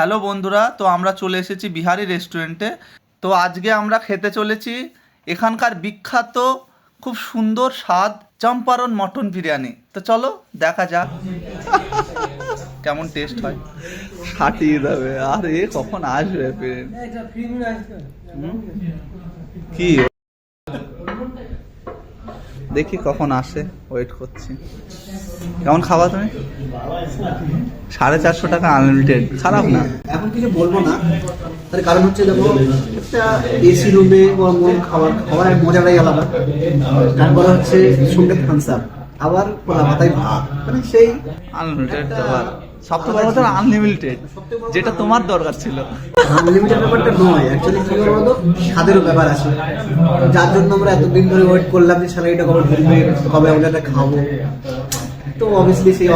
Hello বন্ধুরা, তো আমরা চলে এসেছি বিহারি রেস্টুরেন্টে। তো আজকে আমরা খেতে চলেছি এখানকার বিখ্যাত খুব সুন্দর স্বাদ চম্পারন মটন বিরিয়ানি। তো চলো দেখা যাক কেমন টেস্ট হয়। ফাটিয়ে দেবে। আরে কখন আসবে কি দেখি কখন আসে, ওয়েট করছি। কেমন খাওয়া তুমি? 450 টাকা আনলিমিটেড, খারাপ না। এখন কিছু বলবো না, তার কারণ হচ্ছে দেখো, একটা এসি রুমে খাবারের মজাটাই আলাদা। তারপরে হচ্ছে সঙ্গে থামস আপ, আবার খোলা মাথায় ভাত, মানে সেই আনলিমিটেড ব্যাপার, সবথেকে বড় কথা আনলিমিটেড, যেটা তোমার দরকার ছিল। আনলিমিটেড ব্যাপারটা নয়, অ্যাকচুয়ালি কি বলবো, স্বাদেরও ব্যাপার আছে, যার জন্য আমরা এতদিন ধরে ওয়েট করলাম যে স্যালারিটা কবে ঢুকবে, কবে আমরা এটা খাবো। তো অবভিয়াসলি সেই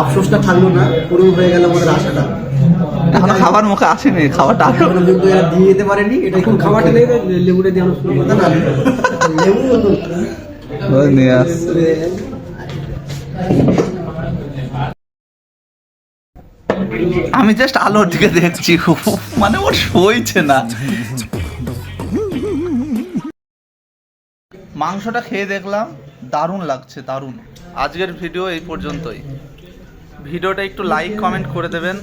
আফসোসটা থাকলো না, পুরো হয়ে গেল আমাদের আশাটা। এখন খাবার মুখে আসেনি, খাবারটা এখনো কিন্তু এরা দিয়ে যেতে পারেনি। এটা এখন খাবারটা নেই, লেবুটা দিয়ে আমরা শুরু করতে না, লেবু নিয়ে আসছে। আমি জাস্ট আলোর দিকে দেখছি, মানে ওর সইছে না। মাংসটা খেয়ে দেখলাম, দারুণ লাগছে, দারুণ। আজকের ভিডিও এই পর্যন্তই। ভিডিওটা একটু লাইক কমেন্ট করে দেবেন।